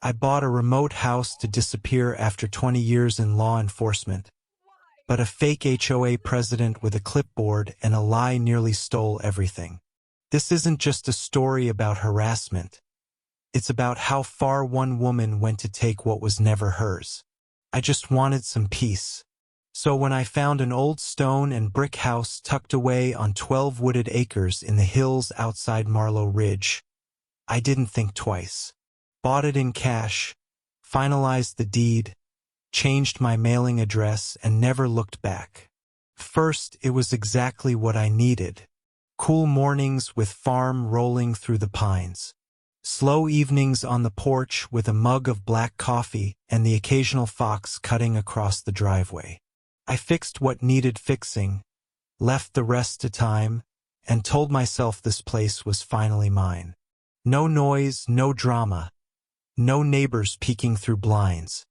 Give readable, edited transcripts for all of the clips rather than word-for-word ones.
I bought a remote house to disappear after 20 years in law enforcement. But a fake HOA president with a clipboard and a lie nearly stole everything. This isn't just a story about harassment. It's about how far one woman went to take what was never hers. I just wanted some peace. So when I found an old stone and brick house tucked away on 12 wooded acres in the hills outside Marlow Ridge, I didn't think twice. Bought it in cash, finalized the deed, changed my mailing address, and never looked back. First, it was exactly what I needed. Cool mornings with farm rolling through the pines. Slow evenings on the porch with a mug of black coffee and the occasional fox cutting across the driveway. I fixed what needed fixing, left the rest to time, and told myself this place was finally mine. No noise, no drama, no neighbors peeking through blinds.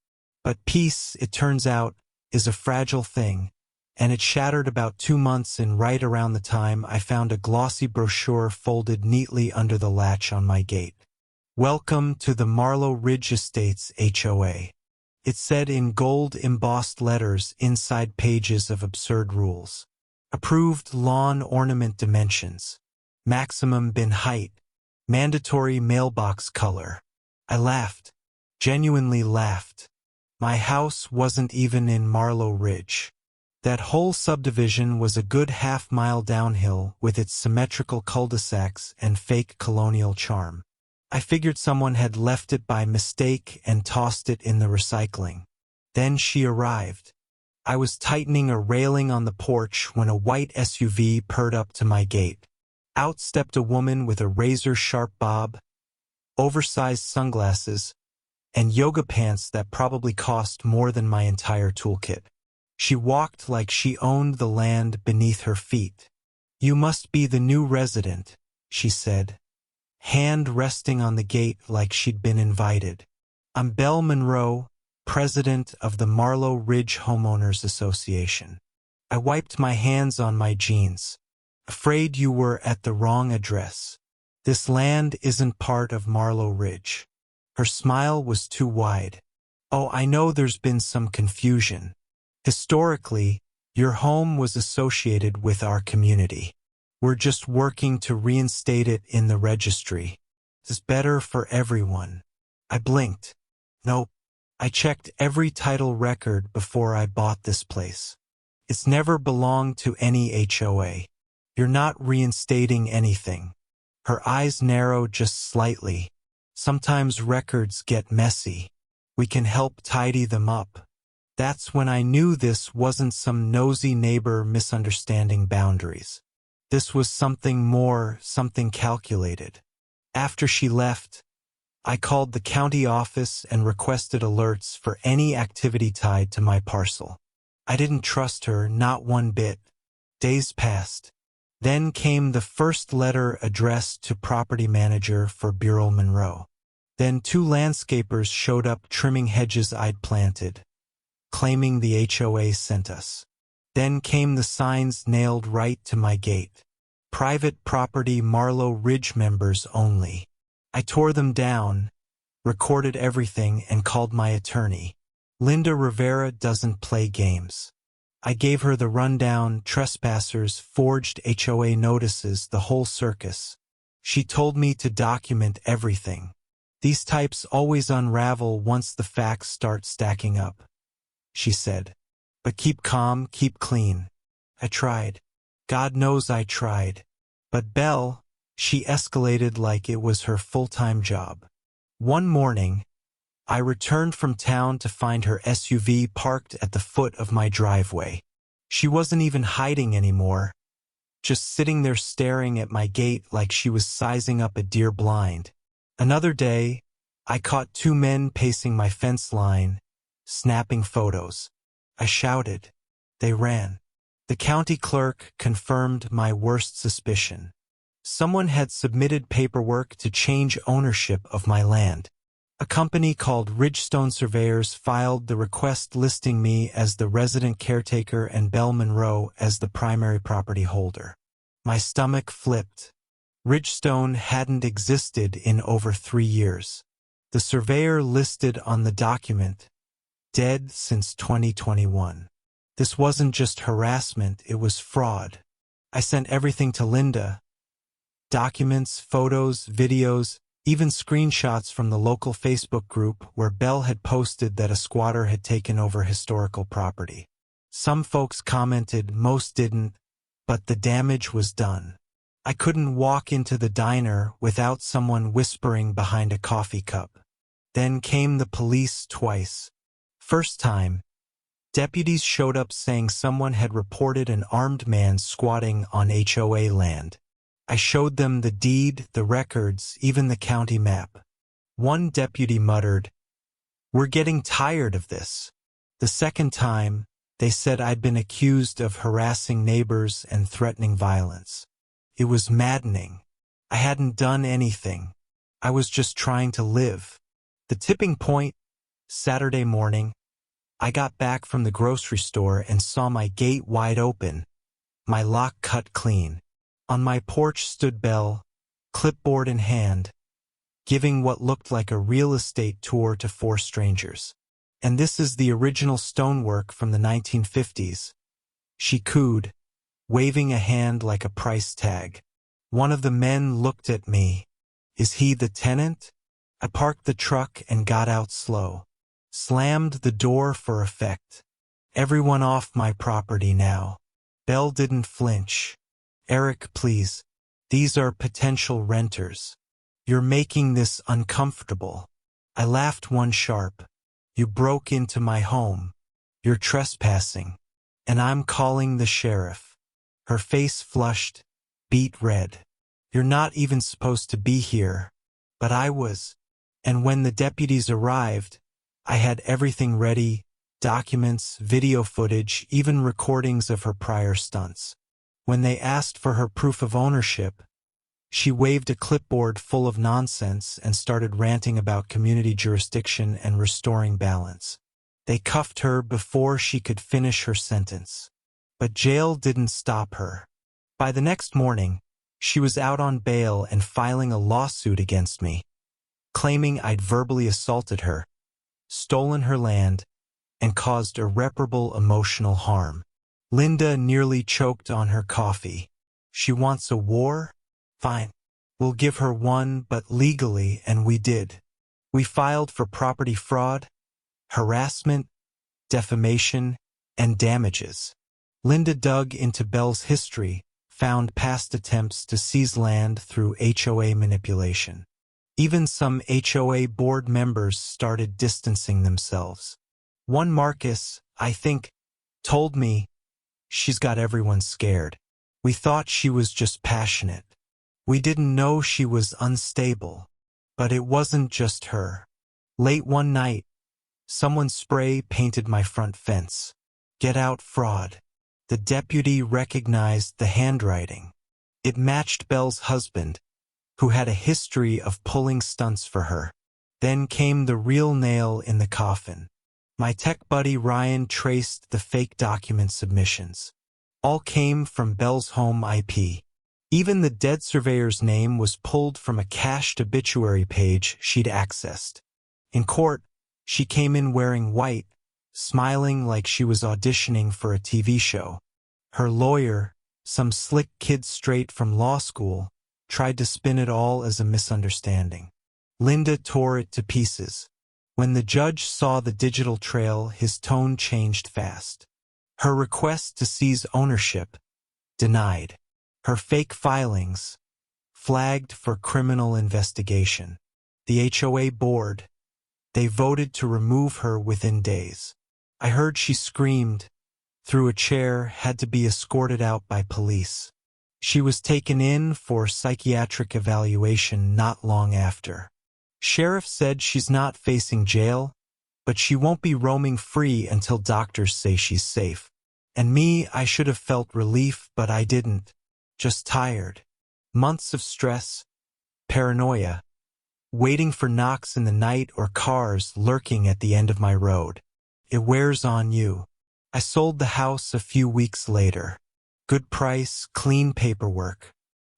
But peace, it turns out, is a fragile thing, and it shattered about 2 months in right around the time I found a glossy brochure folded neatly under the latch on my gate. Welcome to the Marlow Ridge Estates HOA. It said in gold embossed letters inside pages of absurd rules. Approved lawn ornament dimensions. Maximum bin height. Mandatory mailbox color. I laughed. Genuinely laughed. My house wasn't even in Marlow Ridge. That whole subdivision was a good half-mile downhill with its symmetrical cul-de-sacs and fake colonial charm. I figured someone had left it by mistake and tossed it in the recycling. Then she arrived. I was tightening a railing on the porch when a white SUV purred up to my gate. Out stepped a woman with a razor-sharp bob, oversized sunglasses, and yoga pants that probably cost more than my entire toolkit. She walked like she owned the land beneath her feet. "You must be the new resident," she said, hand resting on the gate like she'd been invited. "I'm Belle Monroe, president of the Marlow Ridge Homeowners Association." I wiped my hands on my jeans. "Afraid you were at the wrong address. This land isn't part of Marlow Ridge." Her smile was too wide. "Oh, I know there's been some confusion. Historically, your home was associated with our community. We're just working to reinstate it in the registry. It's better for everyone." I blinked. "Nope. I checked every title record before I bought this place. It's never belonged to any HOA. You're not reinstating anything." Her eyes narrowed just slightly. "Sometimes records get messy. We can help tidy them up." That's when I knew this wasn't some nosy neighbor misunderstanding boundaries. This was something more, something calculated. After she left, I called the county office and requested alerts for any activity tied to my parcel. I didn't trust her, not one bit. Days passed. Then came the first letter addressed to property manager for Belle Monroe. Then 2 landscapers showed up trimming hedges I'd planted, claiming the HOA sent us. Then came the signs nailed right to my gate. "Private property Marlow Ridge members only." I tore them down, recorded everything, and called my attorney. Linda Rivera doesn't play games. I gave her the rundown, trespassers, forged HOA notices, the whole circus. She told me to document everything. "These types always unravel once the facts start stacking up," she said. "But keep calm, keep clean." I tried. God knows I tried. But Belle, she escalated like it was her full-time job. One morning, I returned from town to find her SUV parked at the foot of my driveway. She wasn't even hiding anymore, just sitting there staring at my gate like she was sizing up a deer blind. Another day, I caught 2 men pacing my fence line, snapping photos. I shouted. They ran. The county clerk confirmed my worst suspicion. Someone had submitted paperwork to change ownership of my land. A company called Ridgestone Surveyors filed the request listing me as the resident caretaker and Belle Monroe as the primary property holder. My stomach flipped. Ridgestone hadn't existed in over 3 years. The surveyor listed on the document, dead since 2021. This wasn't just harassment, it was fraud. I sent everything to Linda. Documents, photos, videos, even screenshots from the local Facebook group where Belle had posted that a squatter had taken over historical property. Some folks commented, most didn't, but the damage was done. I couldn't walk into the diner without someone whispering behind a coffee cup. Then came the police twice. First time, deputies showed up saying someone had reported an armed man squatting on HOA land. I showed them the deed, the records, even the county map. One deputy muttered, "We're getting tired of this." The second time, they said I'd been accused of harassing neighbors and threatening violence. It was maddening. I hadn't done anything. I was just trying to live. The tipping point, Saturday morning, I got back from the grocery store and saw my gate wide open, my lock cut clean. On my porch stood Belle, clipboard in hand, giving what looked like a real estate tour to 4 strangers. And this is the original stonework from the 1950s. She cooed, waving a hand like a price tag. One of the men looked at me. Is he the tenant? I parked the truck and got out slow. Slammed the door for effect. Everyone off my property now. Belle didn't flinch. Eric, please. These are potential renters. You're making this uncomfortable. I laughed one sharp. You broke into my home. You're trespassing. And I'm calling the sheriff. Her face flushed, beet red. You're not even supposed to be here. But I was. And when the deputies arrived, I had everything ready, documents, video footage, even recordings of her prior stunts. When they asked for her proof of ownership, she waved a clipboard full of nonsense and started ranting about community jurisdiction and restoring balance. They cuffed her before she could finish her sentence. But jail didn't stop her. By the next morning, she was out on bail and filing a lawsuit against me, claiming I'd verbally assaulted her, stolen her land, and caused irreparable emotional harm. Linda nearly choked on her coffee. She wants a war? Fine. We'll give her one, but legally, and we did. We filed for property fraud, harassment, defamation, and damages. Linda dug into Belle's history, found past attempts to seize land through HOA manipulation. Even some HOA board members started distancing themselves. One Marcus, I think, told me, "She's got everyone scared. We thought she was just passionate. We didn't know she was unstable." But it wasn't just her. Late one night, someone spray painted my front fence. "Get out, fraud." The deputy recognized the handwriting. It matched Belle's husband, who had a history of pulling stunts for her. Then came the real nail in the coffin. My tech buddy Ryan traced the fake document submissions. All came from Belle's home IP. Even the dead surveyor's name was pulled from a cached obituary page she'd accessed. In court, she came in wearing white, smiling like she was auditioning for a TV show. Her lawyer, some slick kid straight from law school, tried to spin it all as a misunderstanding. Linda tore it to pieces. When the judge saw the digital trail, his tone changed fast. Her request to seize ownership, denied. Her fake filings, flagged for criminal investigation. The HOA board, they voted to remove her within days. I heard she screamed, threw a chair, had to be escorted out by police. She was taken in for psychiatric evaluation not long after. Sheriff said she's not facing jail, but she won't be roaming free until doctors say she's safe. And me, I should have felt relief, but I didn't. Just tired. Months of stress, paranoia, waiting for knocks in the night or cars lurking at the end of my road. It wears on you. I sold the house a few weeks later. Good price, clean paperwork.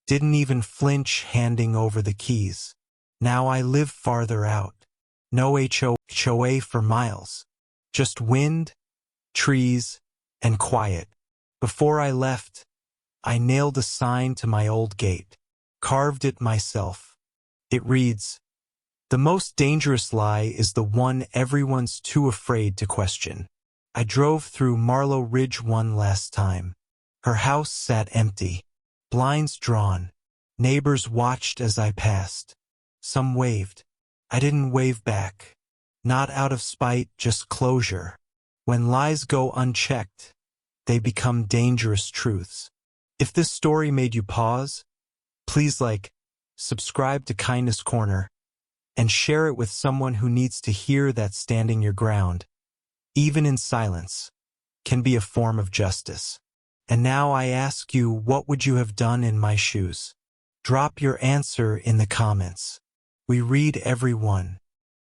Didn't even flinch handing over the keys. Now I live farther out. No HOA for miles. Just wind, trees, and quiet. Before I left, I nailed a sign to my old gate. Carved it myself. It reads, "The most dangerous lie is the one everyone's too afraid to question." I drove through Marlow Ridge one last time. Her house sat empty, blinds drawn. Neighbors watched as I passed. Some waved. I didn't wave back. Not out of spite, just closure. When lies go unchecked, they become dangerous truths. If this story made you pause, please subscribe to Kindness Corner, and share it with someone who needs to hear that standing your ground, even in silence, can be a form of justice. And now I ask you, what would you have done in my shoes? Drop your answer in the comments. We read every one.